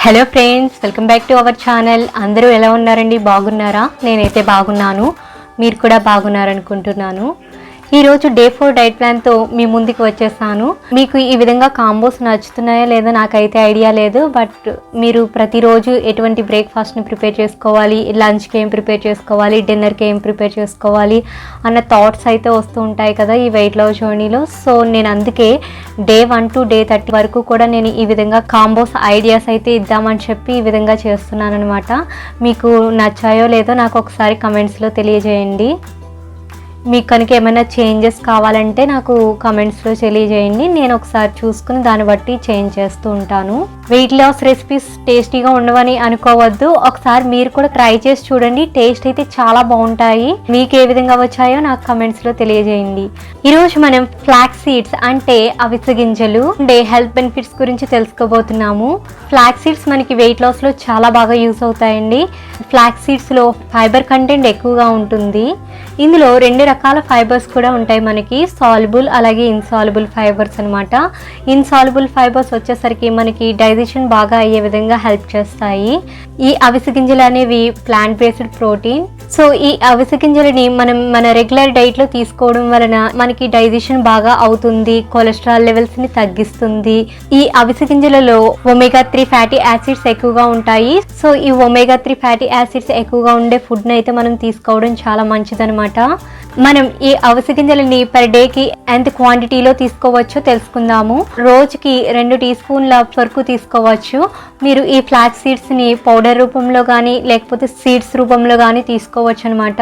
Hello friends, welcome back to our channel. అందరూ ఎలా ఉన్నారండి? బాగున్నారా? నేనైతే బాగున్నాను. మీరు కూడా బాగున్నారనుకుంటున్నాను. ఈరోజు డే 4 డైట్ ప్లాన్తో మీ ముందుకు వచ్చేసాను. మీకు ఈ విధంగా కాంబోస్ నచ్చుతున్నాయా లేదా నాకైతే ఐడియా లేదు. బట్ మీరు ప్రతిరోజు ఎటువంటి బ్రేక్ఫాస్ట్ని ప్రిపేర్ చేసుకోవాలి, లంచ్కి ఏం ప్రిపేర్ చేసుకోవాలి, డిన్నర్కి ఏం ప్రిపేర్ చేసుకోవాలి అన్న థాట్స్ అయితే వస్తూ ఉంటాయి కదా ఈ వెయిట్ లాస్ జర్నీలో. సో నేను అందుకే డే 1 to day 30 వరకు కూడా నేను ఈ విధంగా కాంబోస్ ఐడియాస్ అయితే ఇద్దామని చెప్పి ఈ విధంగా చేస్తున్నాను అనమాట. మీకు నచ్చాయో లేదో నాకు ఒకసారి కమెంట్స్లో తెలియజేయండి. మీకు కనుక ఏమైనా చేంజెస్ కావాలంటే నాకు కమెంట్స్లో తెలియజేయండి. నేను ఒకసారి చూసుకుని దాన్ని బట్టి చేంజ్ చేస్తూ ఉంటాను. వెయిట్ లాస్ రెసిపీస్ టేస్టీగా ఉండవని అనుకోవద్దు. ఒకసారి మీరు కూడా ట్రై చేసి చూడండి. టేస్ట్ అయితే చాలా బాగుంటాయి. మీకు ఏ విధంగా వచ్చాయో నాకు కమెంట్స్లో తెలియజేయండి. ఈరోజు మనం ఫ్లాక్స్ సీడ్స్ అంటే అవిసె గింజలు ఉండే హెల్త్ బెనిఫిట్స్ గురించి తెలుసుకోబోతున్నాము. ఫ్లాక్స్ సీడ్స్ మనకి వెయిట్ లాస్లో చాలా బాగా యూస్ అవుతాయండి. ఫ్లాక్స్ సీడ్స్లో ఫైబర్ కంటెంట్ ఎక్కువగా ఉంటుంది. ఇందులో 2 రకాల ఫైబర్స్ కూడా ఉంటాయి మనకి, సాల్యుబుల్ అలాగే ఇన్సాల్యుబుల్ ఫైబర్స్ అనమాట. ఇన్సాల్యుబుల్ ఫైబర్స్ వచ్చేసరికి మనకి డైజెషన్ బాగా అయ్యే విధంగా హెల్ప్ చేస్తాయి. ఈ అవిసె గింజలు అనేవి ప్లాంట్ బేస్డ్ ప్రోటీన్. సో ఈ అవిసె గింజలని మనం మన రెగ్యులర్ డైట్లో తీసుకోవడం వలన మనకి డైజెషన్ బాగా అవుతుంది, కొలెస్ట్రాల్ లెవెల్స్ ని తగ్గిస్తుంది. ఈ అవిసె గింజలలో ఒమేగా 3 ఫ్యాటీ యాసిడ్స్ ఎక్కువగా ఉంటాయి. సో ఈ ఒమేగా 3 ఫ్యాటీ యాసిడ్స్ ఎక్కువగా ఉండే ఫుడ్ ని అయితే మనం తీసుకోవడం చాలా మంచిదన్నమాట. మనం ఈ అవిసె గింజలని పర్ డేకి ఎంత క్వాంటిటీలో తీసుకోవచ్చో తెలుసుకుందాము. రోజుకి 2 టీ స్పూన్ల వరకు తీసుకోవచ్చు. మీరు ఈ ఫ్లాక్స్ సీడ్స్ ని పౌడర్ రూపంలో కానీ లేకపోతే సీడ్స్ రూపంలో కానీ తీసుకోవచ్చు అనమాట.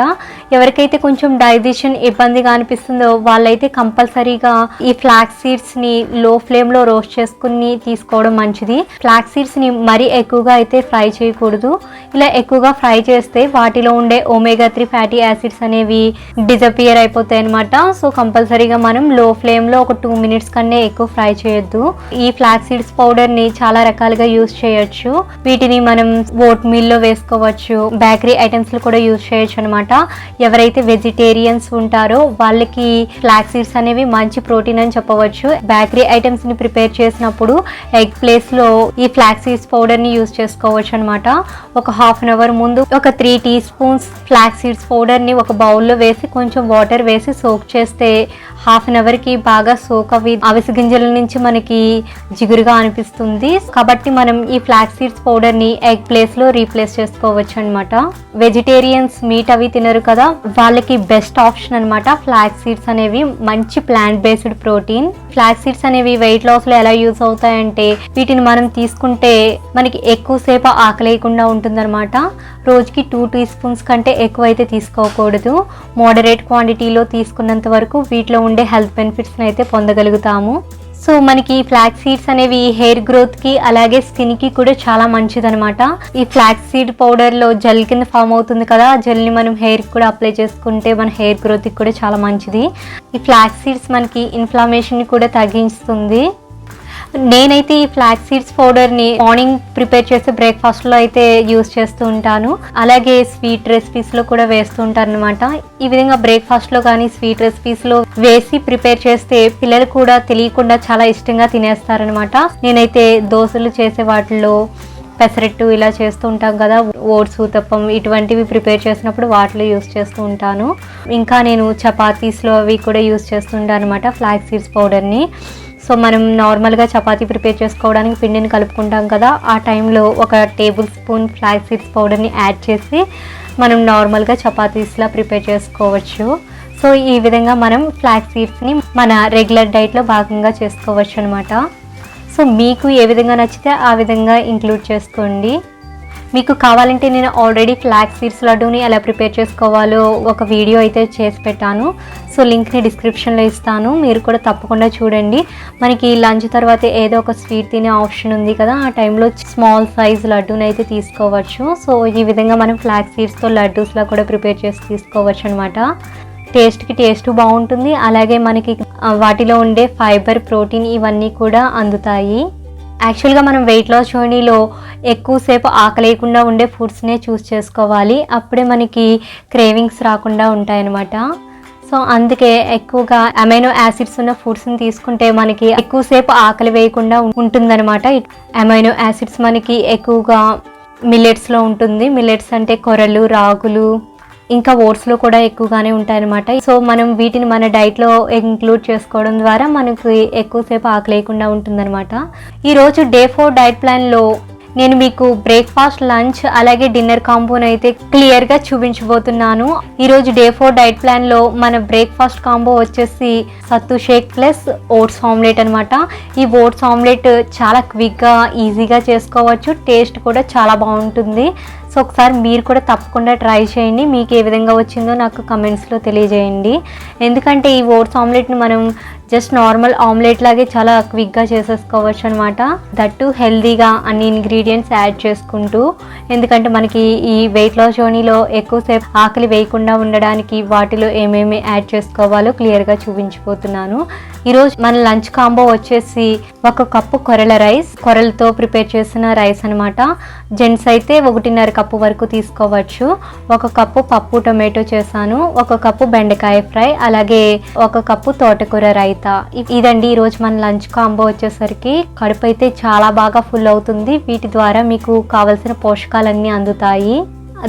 ఎవరికైతే కొంచెం డైజెషన్ ఇబ్బందిగా అనిపిస్తుందో వాళ్ళైతే కంపల్సరీగా ఈ ఫ్లాక్స్ సీడ్స్ ని లో ఫ్లేమ్ లో రోస్ట్ చేసుకుని తీసుకోవడం మంచిది. ఫ్లాక్స్ సీడ్స్ ని మరీ ఎక్కువగా అయితే ఫ్రై చేయకూడదు. ఇలా ఎక్కువగా ఫ్రై చేస్తే వాటిలో ఉండే ఒమేగా 3 ఫ్యాటీ యాసిడ్స్ అనేవి డిజపియర్ అయిపోతాయి అనమాట. సో కంపల్సరీగా మనం లో ఫ్లేమ్ లో ఒక 2 minutes కన్నా ఎక్కువ ఫ్రై చేయొద్దు. ఈ ఫ్లాక్స్ సీడ్స్ పౌడర్ ని చాలా రకాలుగా యూజ్ చేయొచ్చు. వీటిని మనం ఓట్ మీల్ లో వేసుకోవచ్చు, బేకరీ ఐటమ్స్ లో కూడా యూజ్ చేయొచ్చు అనమాట. ఎవరైతే వెజిటేరియన్స్ ఉంటారో వాళ్ళకి ఫ్లాక్స్ సీడ్స్ అనేవి మంచి ప్రోటీన్ అని చెప్పవచ్చు. బేకరీ ఐటమ్స్ ని ప్రిపేర్ చేసినప్పుడు ఎగ్ ప్లేస్ లో ఈ ఫ్లాక్స్ సీడ్స్ పౌడర్ ని యూజ్ చేసుకోవచ్చు అనమాట. ఒక హాఫ్ అన్ అవర్ ముందు ఒక 3 teaspoons ఫ్లాక్స్ సీడ్స్ పౌడర్ ని ఒక బౌల్లో వేసి కొంచెం వాటర్ వేసి సోక్ చేస్తే హాఫ్ అన్ అవర్ కి బాగా సోక్ అవి అవిసె గింజల నుంచి మనకి జిగురుగా అనిపిస్తుంది. కాబట్టి మనం ఈ ఫ్లాక్స్ సీడ్స్ పౌడర్ ని ఎగ్ ప్లేస్ లో రీప్లేస్ చేసుకోవచ్చు అనమాట. వెజిటేరియన్స్ మీట్ అవి తినరు కదా, వాళ్ళకి బెస్ట్ ఆప్షన్ అనమాట ఫ్లాక్స్ సీడ్స్ అనేవి. మంచి plant based protein. Flax seeds అనేవి వెయిట్ లాస్ లో ఎలా యూజ్ అవుతాయంటే వీటిని మనం తీసుకుంటే మనకి ఎక్కువసేపు ఆకలేయకుండా ఉంటుందన్నమాట. రోజుకి 2 teaspoons కంటే ఎక్కువ అయితే తీసుకోకూడదు. మోడరేట్ క్వాంటిటీలో తీసుకున్నంత వరకు వీటిలో ఉండే హెల్త్ బెనిఫిట్స్ని అయితే పొందగలుగుతాము. సో మనకి ఫ్లాక్స్ సీడ్స్ అనేవి హెయిర్ గ్రోత్కి అలాగే స్కిన్కి కూడా చాలా మంచిదనమాట. ఈ ఫ్లాక్స్ సీడ్ పౌడర్లో జెల్ కింద ఫామ్ అవుతుంది కదా, ఆ జెల్ని మనం హెయిర్కి కూడా అప్లై చేసుకుంటే మన హెయిర్ గ్రోత్కి కూడా చాలా మంచిది. ఈ ఫ్లాక్స్ సీడ్స్ మనకి ఇన్ఫ్లమేషన్ని కూడా తగ్గిస్తుంది. నేనైతే ఈ ఫ్లాక్స్ సీడ్స్ పౌడర్ని మార్నింగ్ ప్రిపేర్ చేసే బ్రేక్ఫాస్ట్లో అయితే యూజ్ చేస్తూ ఉంటాను. అలాగే స్వీట్ రెసిపీస్లో కూడా వేస్తూ ఉంటాను అనమాట. ఈ విధంగా బ్రేక్ఫాస్ట్లో కానీ స్వీట్ రెసిపీస్లో వేసి ప్రిపేర్ చేస్తే పిల్లలు కూడా తెలియకుండా చాలా ఇష్టంగా తినేస్తారనమాట. నేనైతే దోశలు చేసే వాటిల్లో పెసరట్టు ఇలా చేస్తూ ఉంటాం కదా, ఓట్స్, ఉతప్పం ఇటువంటివి ప్రిపేర్ చేసినప్పుడు వాటిలో యూస్ చేస్తూ ఉంటాను. ఇంకా నేను చపాతీస్లో అవి కూడా యూస్ చేస్తుంటాను అనమాట ఫ్లాక్స్ సీడ్స్ పౌడర్ని. సో మనం నార్మల్గా చపాతీ ప్రిపేర్ చేసుకోవడానికి పిండిని కలుపుకుంటాం కదా, ఆ టైంలో ఒక 1 tablespoon ఫ్లాక్స్ సీడ్స్ పౌడర్ని యాడ్ చేసి మనం నార్మల్గా చపాతీస్లా ప్రిపేర్ చేసుకోవచ్చు. సో ఈ విధంగా మనం ఫ్లాక్స్ సీడ్స్ని మన రెగ్యులర్ డైట్లో భాగంగా చేసుకోవచ్చు అనమాట. సో మీకు ఏ విధంగా నచ్చితే ఆ విధంగా ఇంక్లూడ్ చేసుకోండి. మీకు కావాలంటే నేను ఆల్రెడీ ఫ్లాక్స్ సీడ్స్ లడ్డూని ఎలా ప్రిపేర్ చేసుకోవాలో ఒక వీడియో అయితే చేసి పెట్టాను. సో లింక్ని డిస్క్రిప్షన్లో ఇస్తాను, మీరు కూడా తప్పకుండా చూడండి. మనకి లంచ్ తర్వాత ఏదో ఒక స్వీట్ తినే ఆప్షన్ ఉంది కదా, ఆ టైంలో స్మాల్ సైజ్ లడ్డూని అయితే తీసుకోవచ్చు. సో ఈ విధంగా మనం ఫ్లాక్స్ సీడ్స్తో లడ్డూస్లా కూడా ప్రిపేర్ చేసి తీసుకోవచ్చు అనమాట. టేస్ట్ బాగుంటుంది. అలాగే మనకి వాటిలో ఉండే ఫైబర్, ప్రోటీన్ ఇవన్నీ కూడా అందుతాయి. యాక్చువల్గా మనం వెయిట్ లాస్ జర్నీలో ఎక్కువసేపు ఆకలేయకుండా ఉండే ఫుడ్స్నే చూస్ చేసుకోవాలి. అప్పుడే మనకి క్రేవింగ్స్ రాకుండా ఉంటాయన్నమాట. సో అందుకే ఎక్కువగా అమైనో యాసిడ్స్ ఉన్న ఫుడ్స్ని తీసుకుంటే మనకి ఎక్కువసేపు ఆకలి వేయకుండా ఉంటుందన్నమాట. అమైనో యాసిడ్స్ మనకి ఎక్కువగా మిల్లెట్స్లో ఉంటుంది. మిల్లెట్స్ అంటే కొర్రలు, రాగులు, ఇంకా ఓట్స్లో కూడా ఎక్కువగానే ఉంటాయన్నమాట. సో మనం వీటిని మన డైట్లో ఇంక్లూడ్ చేసుకోవడం ద్వారా మనకి ఎక్కువసేపు ఆకలి వేయకుండా ఉంటుందన్నమాట. ఈరోజు డే 4 డైట్ ప్లాన్లో నేను మీకు బ్రేక్ఫాస్ట్, లంచ్ అలాగే డిన్నర్ కాంబోని అయితే క్లియర్గా చూపించబోతున్నాను. ఈరోజు డే 4 డైట్ ప్లాన్లో మన బ్రేక్ఫాస్ట్ కాంబో వచ్చేసి సత్తు షేక్ ప్లస్ ఓట్స్ ఆమ్లెట్ అనమాట. ఈ ఓట్స్ ఆమ్లెట్ చాలా క్విక్గా ఈజీగా చేసుకోవచ్చు, టేస్ట్ కూడా చాలా బాగుంటుంది. సో ఒకసారి మీరు కూడా తప్పకుండా ట్రై చేయండి. మీకు ఏ విధంగా వచ్చిందో నాకు కమెంట్స్లో తెలియజేయండి. ఎందుకంటే ఈ ఓట్స్ ఆమ్లెట్ని మనం జస్ట్ నార్మల్ ఆమ్లెట్ లాగే చాలా క్విక్గా చేసేసుకోవచ్చు అనమాట. దట్టు హెల్తీగా అన్ని ఇంగ్రీడియంట్స్ యాడ్ చేసుకుంటూ. ఎందుకంటే మనకి ఈ వెయిట్ లాస్ జర్నీలో ఎక్కువసేపు ఆకలి వేయకుండా ఉండడానికి వాటిలో ఏమేమి యాడ్ చేసుకోవాలో క్లియర్గా చూపించిపోతున్నాను. ఈరోజు మన లంచ్ కాంబో వచ్చేసి 1 కప్పు కొర్రల రైస్, కొర్రలతో ప్రిపేర్ చేసిన రైస్ అనమాట. జెంట్స్ అయితే 1.5 కప్పు వరకు తీసుకోవచ్చు. 1 కప్పు పప్పు టొమాటో చేశాను, 1 కప్పు బెండకాయ ఫ్రై, అలాగే 1 కప్పు తోటకూర రైతా. ఇదండి ఈరోజు మన లంచ్ కాంబో వచ్చేసరికి. కడుపు అయితే చాలా బాగా ఫుల్ అవుతుంది. వీటి ద్వారా మీకు కావలసిన పోషకాలన్నీ అందుతాయి.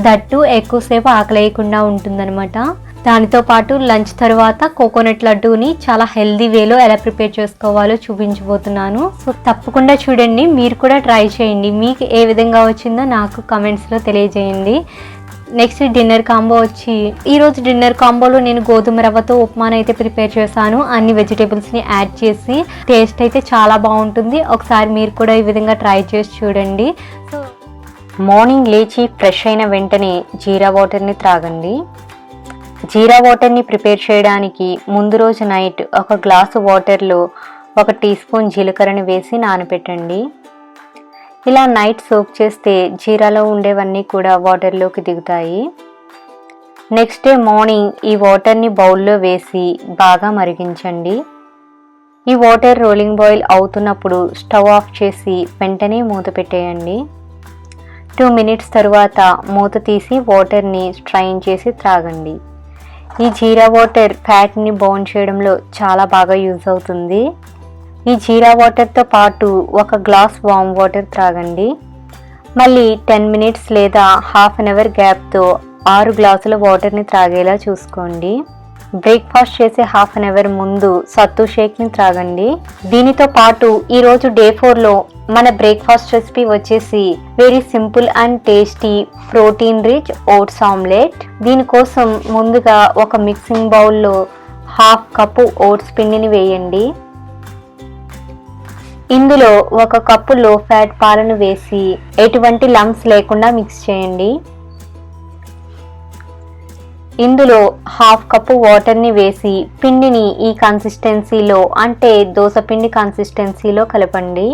దట్టు ఎక్కువసేపు ఆకలి వేయకుండా ఉంటుందన్నమాట. దానితో పాటు లంచ్ తర్వాత కోకోనట్ లడ్డూని చాలా హెల్దీ వేలో ఎలా ప్రిపేర్ చేసుకోవాలో చూపించబోతున్నాను. సో తప్పకుండా చూడండి, మీరు కూడా ట్రై చేయండి. మీకు ఏ విధంగా వచ్చిందో నాకు కమెంట్స్లో తెలియజేయండి. నెక్స్ట్ డిన్నర్ కాంబో వచ్చి ఈరోజు డిన్నర్ కాంబోలో నేను గోధుమ రవ్వతో ఉప్మాను అయితే ప్రిపేర్ చేశాను. అన్ని వెజిటేబుల్స్ని యాడ్ చేసి టేస్ట్ అయితే చాలా బాగుంటుంది. ఒకసారి మీరు కూడా ఈ విధంగా ట్రై చేసి చూడండి. సో మార్నింగ్ లేచి ఫ్రెష్ అయిన వెంటనే జీరా వాటర్ని త్రాగండి. జీరా వాటర్ని ప్రిపేర్ చేయడానికి ముందు రోజు నైట్ 1 గ్లాసు వాటర్లో 1 టీ స్పూన్ జీలకర్రని వేసి నానబెట్టండి. ఇలా నైట్ సోక్ చేస్తే జీరాలో ఉండేవన్నీ కూడా వాటర్లోకి దిగుతాయి. నెక్స్ట్ డే మార్నింగ్ ఈ వాటర్ని బౌల్లో వేసి బాగా మరిగించండి. ఈ వాటర్ రోలింగ్ బాయిల్ అవుతున్నప్పుడు స్టవ్ ఆఫ్ చేసి వెంటనే మూత పెట్టేయండి. 2 మినిట్స్ తరువాత మూత తీసి వాటర్ని స్ట్రైన్ చేసి త్రాగండి. ఈ జీరా వాటర్ ఫ్యాట్ని బర్న్ చేయడంలో చాలా బాగా యూజ్ అవుతుంది. ఈ జీరా వాటర్తో పాటు 1 గ్లాస్ వామ్ వాటర్ త్రాగండి. మళ్ళీ 10 మినిట్స్ లేదా హాఫ్ అన్ అవర్ గ్యాప్తో 6 గ్లాసుల వాటర్ని త్రాగేలా చూసుకోండి. బ్రేక్ఫాస్ట్ చేసే హాఫ్ అన్ అవర్ ముందు సత్తు షేక్ని త్రాగండి. దీనితో పాటు ఈరోజు డే 4లో మన బ్రేక్ఫాస్ట్ రెసిపీ వచ్చేసి very simple and tasty protein rich oats omelette. దీనికోసం ముందుగా ఒక మిక్సింగ్ బౌల్లో 1/2 కప్పు ఓట్స్ పిండిని వేయండి. ఇందులో 1 కప్పు లో ఫ్యాట్ పాలను వేసి ఎటువంటి లంప్స్ లేకుండా మిక్స్ చేయండి. ఇందులో 1/2 కప్పు వాటర్ని వేసి పిండిని ఈ కన్సిస్టెన్సీలో, అంటే దోస పిండి కన్సిస్టెన్సీలో కలపండి.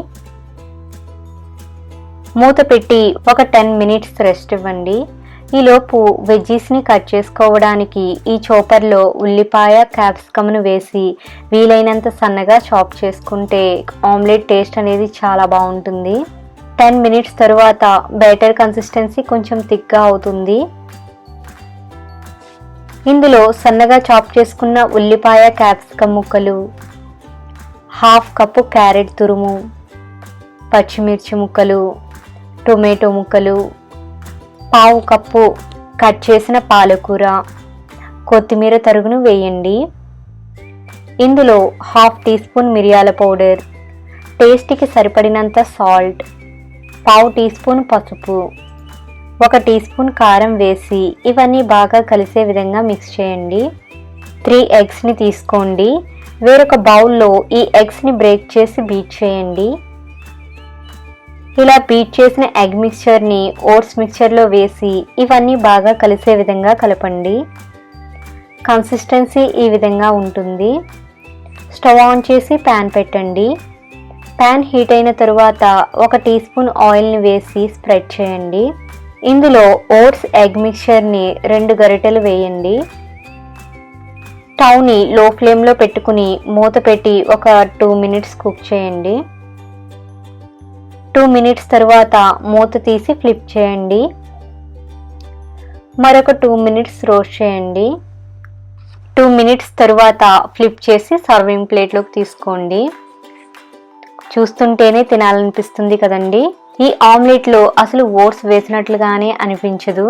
మూత పెట్టి ఒక 10 మినిట్స్ రెస్ట్ ఇవ్వండి. ఈలోపు వెజ్జీస్ని కట్ చేసుకోవడానికి ఈ చాపర్లో ఉల్లిపాయ, క్యాప్సికమ్ను వేసి వీలైనంత సన్నగా చాప్ చేసుకుంటే ఆమ్లెట్ టేస్ట్ అనేది చాలా బాగుంటుంది. 10 మినిట్స్ తరువాత బ్యాటర్ కన్సిస్టెన్సీ కొంచెం థిక్గా అవుతుంది. ఇందులో సన్నగా చాప్ చేసుకున్న ఉల్లిపాయ, క్యాప్సికమ్ ముక్కలు, 1/2 కప్పు క్యారెట్ తురుము, పచ్చిమిర్చి ముక్కలు, టొమాటో ముక్కలు, 1/2 కప్పు కట్ చేసిన పాలకూర, కొత్తిమీర తరుగును వేయండి. ఇందులో 1/2 టీ స్పూన్ మిరియాల పౌడర్, టేస్ట్కి సరిపడినంత సాల్ట్, 1/2 టీ స్పూన్ పసుపు, 1 టీ స్పూన్ కారం వేసి ఇవన్నీ బాగా కలిసే విధంగా మిక్స్ చేయండి. 3 ఎగ్స్ని తీసుకోండి. వేరొక బౌల్లో ఈ ఎగ్స్ని బ్రేక్ చేసి బీట్ చేయండి. ఇలా బీట్ చేసిన ఎగ్ మిక్చర్ని ఓట్స్ మిక్చర్లో వేసి ఇవన్నీ బాగా కలిసే విధంగా కలపండి. కన్సిస్టెన్సీ ఈ విధంగా ఉంటుంది. స్టవ్ ఆన్ చేసి ప్యాన్ పెట్టండి. ప్యాన్ హీట్ అయిన తరువాత 1 టీ స్పూన్ ఆయిల్ని వేసి స్ప్రెడ్ చేయండి. ఇందులో ఓట్స్ ఎగ్ మిక్చర్ని 2 గరిటెలు వేయండి. స్టవ్ని లో ఫ్లేమ్లో పెట్టుకుని మూత పెట్టి ఒక 2 మినిట్స్ కుక్ చేయండి. 2 మినిట్స్ తరువాత మూత తీసి ఫ్లిప్ చేయండి. మరొక 2 మినిట్స్ రోస్ట్ చేయండి. 2 మినిట్స్ తరువాత ఫ్లిప్ చేసి సర్వింగ్ ప్లేట్లోకి తీసుకోండి. చూస్తుంటేనే తినాలనిపిస్తుంది కదండి. ఈ ఆమ్లెట్లో అసలు ఓట్స్ వేసినట్లుగానే అనిపించదు.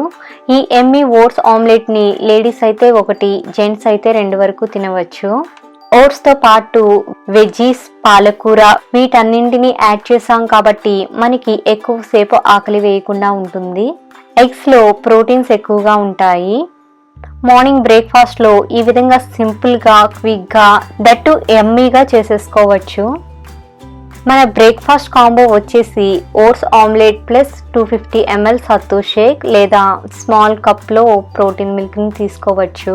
ఈ ఎమ్మీ ఓట్స్ ఆమ్లెట్ని లేడీస్ అయితే 1, జెంట్స్ అయితే 2 వరకు తినవచ్చు. ఓట్స్తో పాటు వెజ్జీస్, పాలకూర వీటన్నింటినీ యాడ్ చేసాం కాబట్టి మనకి ఎక్కువసేపు ఆకలి వేయకుండా ఉంటుంది. ఎగ్స్లో ప్రోటీన్స్ ఎక్కువగా ఉంటాయి. మార్నింగ్ బ్రేక్ఫాస్ట్లో ఈ విధంగా సింపుల్గా, క్విక్గా, దట్టు ఎమ్మీగా చేసేసుకోవచ్చు. మన బ్రేక్ఫాస్ట్ కాంబో వచ్చేసి ఓట్స్ ఆమ్లెట్ ప్లస్ 250 ml సత్తు షేక్ లేదా స్మాల్ కప్లో ప్రోటీన్ మిల్క్ని తీసుకోవచ్చు.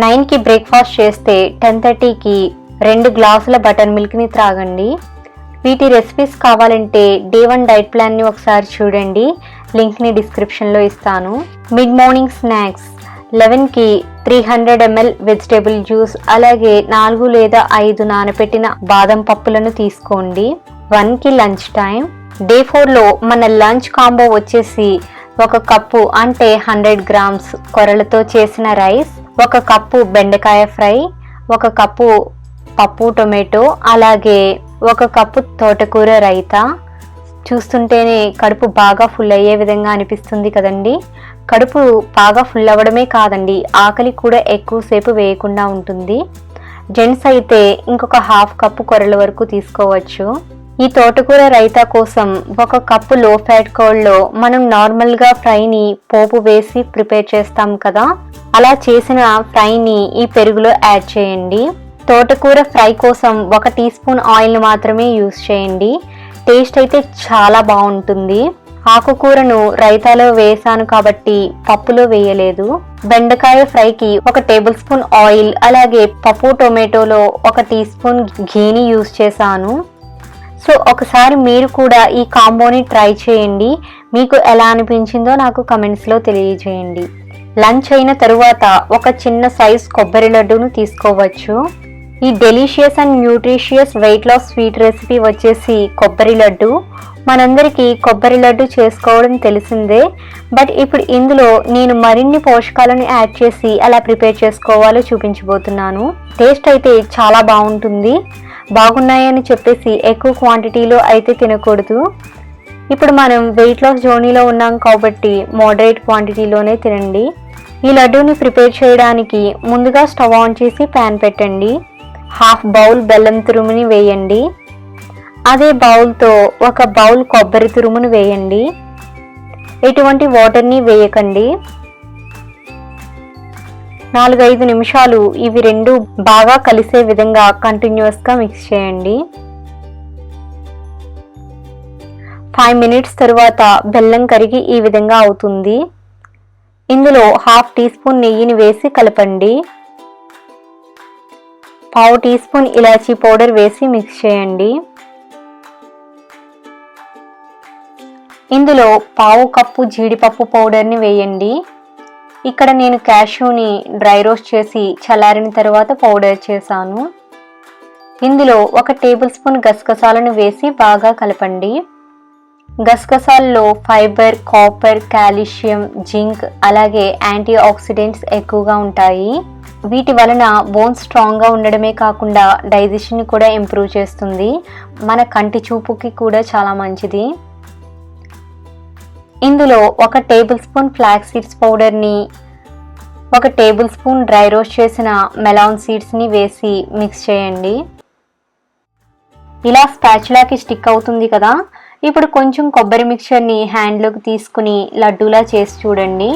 9కి బ్రేక్ఫాస్ట్ చేస్తే 10:30కి 2 గ్లాసుల బటర్ మిల్క్ని త్రాగండి. వీటి రెసిపీస్ కావాలంటే డే 1 డైట్ ప్లాన్ని ఒకసారి చూడండి. లింక్ని డిస్క్రిప్షన్లో ఇస్తాను. మిడ్ మార్నింగ్ స్నాక్స్ 11కి 300 ml వెజిటేబుల్ జ్యూస్, అలాగే 4 లేదా 5 నానబెట్టిన బాదం పప్పులను తీసుకోండి. 1కి లంచ్ టైం. డే 4లో మన లంచ్ కాంబో వచ్చేసి 1 కప్పు అంటే 100 grams కొరలతో చేసిన రైస్, 1 కప్పు బెండకాయ ఫ్రై, 1 కప్పు పప్పు టొమాటో, అలాగే 1 కప్పు తోటకూర రైతా. చూస్తుంటేనే కడుపు బాగా ఫుల్ అయ్యే విధంగా అనిపిస్తుంది కదండి. కడుపు బాగా ఫుల్ అవ్వడమే కాదండి, ఆకలి కూడా ఎక్కువసేపు వేయకుండా ఉంటుంది. జెంట్స్ అయితే ఇంకొక 1/2 కప్పు కొరల వరకు తీసుకోవచ్చు. ఈ తోటకూర రైతా కోసం 1 కప్పు లో ఫ్యాట్ కర్డ్లో మనం నార్మల్గా ఫ్రైని పోపు వేసి ప్రిపేర్ చేస్తాం కదా, అలా చేసిన ఫ్రైని ఈ పెరుగులో యాడ్ చేయండి. తోటకూర ఫ్రై కోసం 1 టీ స్పూన్ ఆయిల్ని మాత్రమే యూస్ చేయండి. టేస్ట్ అయితే చాలా బాగుంటుంది. ఆకుకూరను రైతాలో వేసాను కాబట్టి పప్పులో వేయలేదు. బెండకాయ ఫ్రైకి 1 టేబుల్ స్పూన్ ఆయిల్, అలాగే పప్పు టొమాటోలో 1 టీ స్పూన్ ఘీని యూస్ చేశాను. సో ఒకసారి మీరు కూడా ఈ కాంబోని ట్రై చేయండి. మీకు ఎలా అనిపించిందో నాకు కమెంట్స్లో తెలియజేయండి. లంచ్ అయిన తరువాత 1 చిన్న సైజ్ కొబ్బరి లడ్డూను తీసుకోవచ్చు. ఈ delicious and nutritious weight loss sweet recipe వచ్చేసి కొబ్బరి లడ్డు. మనందరికీ కొబ్బరి లడ్డు చేసుకోవడం తెలిసిందే, బట్ ఇప్పుడు ఇందులో నేను మరిన్ని పోషకాలను యాడ్ చేసి ఎలా ప్రిపేర్ చేసుకోవాలో చూపించబోతున్నాను. టేస్ట్ అయితే చాలా బాగుంటుంది. బాగున్నాయని చెప్పేసి ఎక్కువ క్వాంటిటీలో అయితే తినకూడదు. ఇప్పుడు మనం వెయిట్ లాస్ జర్నీలో ఉన్నాం కాబట్టి మోడరేట్ క్వాంటిటీలోనే తినండి. ఈ లడ్డూని ప్రిపేర్ చేయడానికి ముందుగా స్టవ్ ఆన్ చేసి ప్యాన్ పెట్టండి. 1/2 బౌల్ బెల్లం తురుముని వేయండి. అదే బౌల్తో 1 బౌల్ కొబ్బరి తురుమును వేయండి. ఎటువంటి వాటర్ని వేయకండి. 4-5 నిమిషాలు ఇవి రెండు బాగా కలిసే విధంగా కంటిన్యూస్గా మిక్స్ చేయండి. 5 మినిట్స్ తరువాత బెల్లం కరిగి ఈ విధంగా అవుతుంది. ఇందులో 1/2 టీ స్పూన్ నెయ్యిని వేసి కలపండి. 1/2 టీ స్పూన్ ఇలాచీ పౌడర్ వేసి మిక్స్ చేయండి. ఇందులో 1/2 కప్పు జీడిపప్పు పౌడర్ని వేయండి. ఇక్కడ నేను క్యాష్యూని డ్రై రోస్ట్ చేసి చల్లారిన తర్వాత పౌడర్ చేశాను. ఇందులో 1 టేబుల్ స్పూన్ గసగసాలను వేసి బాగా కలపండి. గసగసాల్లో ఫైబర్, కాపర్, కాల్షియం, జింక్, అలాగే యాంటీ ఆక్సిడెంట్స్ ఎక్కువగా ఉంటాయి. వీటి వలన బోన్స్ స్ట్రాంగ్గా ఉండడమే కాకుండా డైజెషన్ కూడా ఇంప్రూవ్ చేస్తుంది. మన కంటి చూపుకి కూడా చాలా మంచిది. ఇందులో 1 టేబుల్ స్పూన్ ఫ్లాక్స్ సీడ్స్ పౌడర్ని, 1 టేబుల్ స్పూన్ డ్రై రోస్ట్ చేసిన మెలాన్ సీడ్స్ని వేసి మిక్స్ చేయండి. ఇలా స్పాచులాకి స్టిక్ అవుతుంది కదా. ఇప్పుడు కొంచెం కొబ్బరి మిక్చర్ని హ్యాండ్లోకి తీసుకుని లడ్డూలా చేసి చూడండి.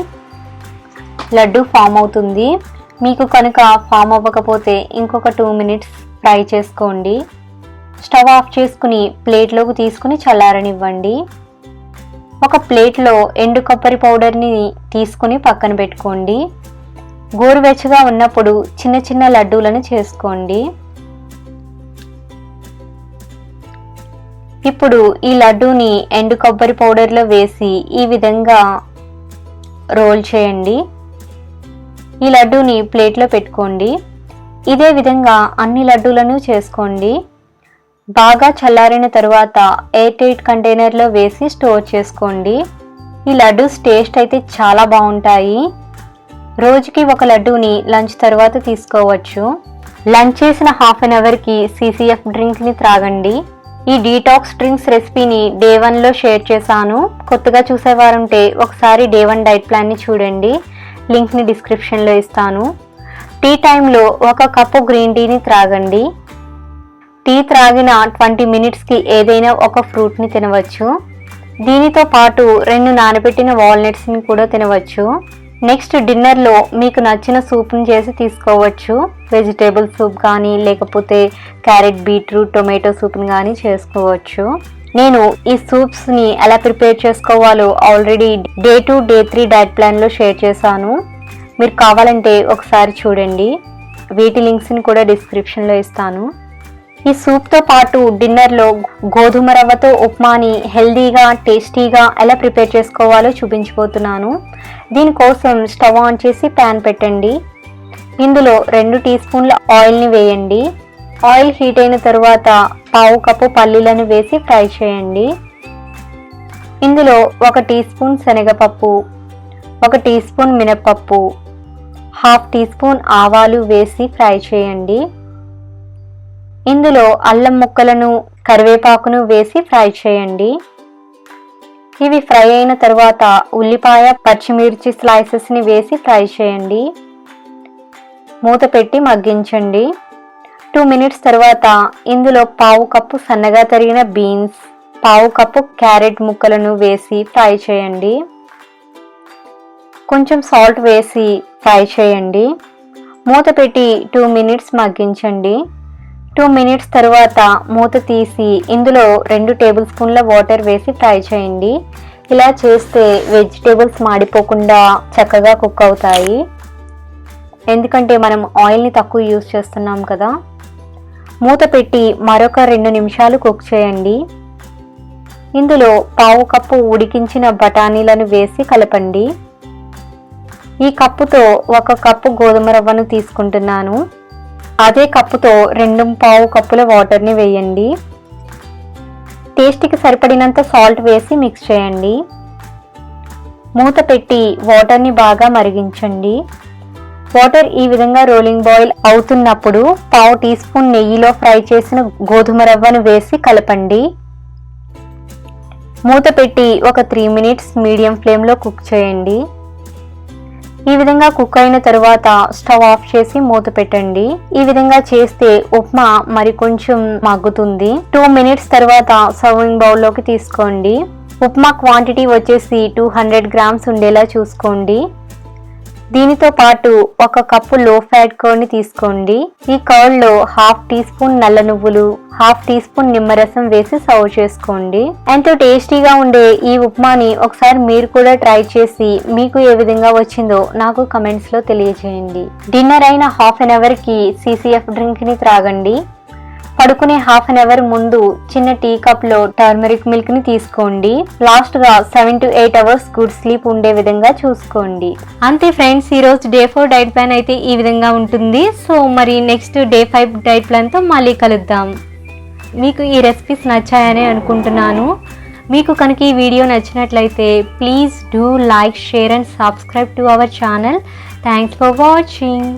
లడ్డు ఫామ్ అవుతుంది. మీకు కనుక ఫామ్ అవ్వకపోతే ఇంకొక 2 మినిట్స్ ఫ్రై చేసుకోండి. స్టవ్ ఆఫ్ చేసుకుని ప్లేట్లోకి తీసుకుని చల్లారనివ్వండి. ఒక ప్లేట్లో ఎండు కొబ్బరి పౌడర్ని తీసుకుని పక్కన పెట్టుకోండి. గోరువెచ్చగా ఉన్నప్పుడు చిన్న చిన్న లడ్డూలను చేసుకోండి. ఇప్పుడు ఈ లడ్డూని ఎండు కొబ్బరి పౌడర్లో వేసి ఈ విధంగా రోల్ చేయండి. ఈ లడ్డూని ప్లేట్లో పెట్టుకోండి. ఇదే విధంగా అన్ని లడ్డూలను చేసుకోండి. బాగా చల్లారిన తరువాత ఎయిర్ టైట్ కంటైనర్లో వేసి స్టోర్ చేసుకోండి. ఈ లడ్డూస్ టేస్ట్ అయితే చాలా బాగుంటాయి. రోజుకి ఒక లడ్డూని లంచ్ తర్వాత తీసుకోవచ్చు. లంచ్ చేసిన హాఫ్ అన్ అవర్కి CCF డ్రింక్ని త్రాగండి. ఈ డీటాక్స్ డ్రింక్స్ రెసిపీని డే 1లో షేర్ చేశాను. కొత్తగా చూసేవారుంటే ఒకసారి డే 1 డైట్ ప్లాన్ని చూడండి. లింక్ని డిస్క్రిప్షన్లో ఇస్తాను. టీ టైంలో 1 కప్పు గ్రీన్ టీని త్రాగండి. టీ త్రాగిన 20 మినిట్స్కి ఏదైనా ఒక ఫ్రూట్ని తినవచ్చు. దీనితో పాటు 2 నానబెట్టిన వాల్నట్స్ని కూడా తినవచ్చు. నెక్స్ట్ డిన్నర్లో మీకు నచ్చిన సూప్ని చేసి తీసుకోవచ్చు. వెజిటేబుల్ సూప్ కానీ లేకపోతే క్యారెట్, బీట్రూట్, టొమాటో సూప్ని కానీ చేసుకోవచ్చు. నేను ఈ సూప్స్ని ఎలా ప్రిపేర్ చేసుకోవాలో ఆల్రెడీ డే 2, డే 3 డైట్ ప్లాన్లో షేర్ చేశాను. మీరు కావాలంటే ఒకసారి చూడండి. వీటి లింక్స్ని కూడా డిస్క్రిప్షన్లో ఇస్తాను. ఈ సూప్తో పాటు డిన్నర్లో గోధుమ రవ్వతో ఉప్మాని హెల్దీగా, టేస్టీగా ఎలా ప్రిపేర్ చేసుకోవాలో చూపించబోతున్నాను. దీనికోసం స్టవ్ ఆన్ చేసి ప్యాన్ పెట్టండి. ఇందులో 2 టీ స్పూన్ల ఆయిల్ని వేయండి. ఆయిల్ హీట్ అయిన తర్వాత 1/2 కప్పు పల్లీలను వేసి ఫ్రై చేయండి. ఇందులో 1 టీ స్పూన్ శనగపప్పు, 1 టీ స్పూన్ మినప్పప్పు, 1/2 టీ స్పూన్ ఆవాలు వేసి ఫ్రై చేయండి. ఇందులో అల్లం ముక్కలను, కరివేపాకును వేసి ఫ్రై చేయండి. ఇవి ఫ్రై అయిన తర్వాత ఉల్లిపాయ, పచ్చిమిర్చి స్లైసెస్ని వేసి ఫ్రై చేయండి. మూత పెట్టి మగ్గించండి. 2 మినిట్స్ తర్వాత ఇందులో 1/2 కప్పు సన్నగా తరిగిన బీన్స్, 1/2 కప్పు క్యారెట్ ముక్కలను వేసి ఫ్రై చేయండి. కొంచెం సాల్ట్ వేసి ఫ్రై చేయండి. మూత పెట్టి 2 మినిట్స్ మగ్గించండి. 2 మినిట్స్ తర్వాత మూత తీసి ఇందులో 2 టేబుల్ స్పూన్ల వాటర్ వేసి ఫ్రై చేయండి. ఇలా చేస్తే వెజిటేబుల్స్ మాడిపోకుండా చక్కగా కుక్ అవుతాయి. ఎందుకంటే మనం ఆయిల్ని తక్కువ యూజ్ చేస్తున్నాం కదా. మూత పెట్టి మరొక 2 నిమిషాలు కుక్ చేయండి. ఇందులో 1/2 కప్పు ఉడికించిన బఠానీలను వేసి కలపండి. ఈ కప్పుతో 1 కప్పు గోధుమ రవ్వను తీసుకుంటున్నాను. అదే కప్పుతో 2.5 కప్పుల వాటర్ని వేయండి. టేస్ట్కి సరిపడినంత సాల్ట్ వేసి మిక్స్ చేయండి. మూత పెట్టి వాటర్ని బాగా మరిగించండి. వాటర్ ఈ విధంగా రోలింగ్ బాయిల్ అవుతున్నప్పుడు 1/2 టీ స్పూన్ నెయ్యిలో ఫ్రై చేసిన గోధుమ రవ్వను వేసి కలపండి. మూత పెట్టి ఒక 3 మినిట్స్ మీడియం ఫ్లేమ్లో కుక్ చేయండి. ఈ విధంగా కుక్ అయిన తర్వాత స్టవ్ ఆఫ్ చేసి మూత పెట్టండి. ఈ విధంగా చేస్తే ఉప్మా మరి కొంచెం మగ్గుతుంది. 2 మినిట్స్ తర్వాత సర్వింగ్ బౌల్లోకి తీసుకోండి. ఉప్మా క్వాంటిటీ వచ్చేసి 200 గ్రామ్స్ ఉండేలా చూసుకోండి. దీనితో పాటు 1 కప్పు లో ఫ్యాట్ కర్డ్ని తీసుకోండి. ఈ కర్డ్లో 1/2 టీ స్పూన్ నల్ల నువ్వులు, 1/2 టీ స్పూన్ నిమ్మరసం వేసి సర్వ్ చేసుకోండి. ఎంతో టేస్టీగా ఉండే ఈ ఉప్మాని ఒకసారి మీరు కూడా ట్రై చేసి మీకు ఏ విధంగా వచ్చిందో నాకు కమెంట్స్లో తెలియజేయండి. డిన్నర్ అయిన హాఫ్ అన్ అవర్కి CCF డ్రింక్ని త్రాగండి. పడుకునే హాఫ్ అన్ అవర్ ముందు చిన్న టీ కప్లో టర్మరిక్ మిల్క్ని తీసుకోండి. లాస్ట్గా 7 to 8 అవర్స్ గుడ్ స్లీప్ ఉండే విధంగా చూసుకోండి. అంతే ఫ్రెండ్స్, ఈరోజు డే 4 డైట్ ప్లాన్ అయితే ఈ విధంగా ఉంటుంది. సో మరి నెక్స్ట్ డే 5 డైట్ ప్లాన్తో మళ్ళీ కలుద్దాం. మీకు ఈ రెసిపీస్ నచ్చాయని అనుకుంటున్నాను. మీకు కనుక ఈ వీడియో నచ్చినట్లయితే please do like, share and subscribe to our channel. Thanks for watching.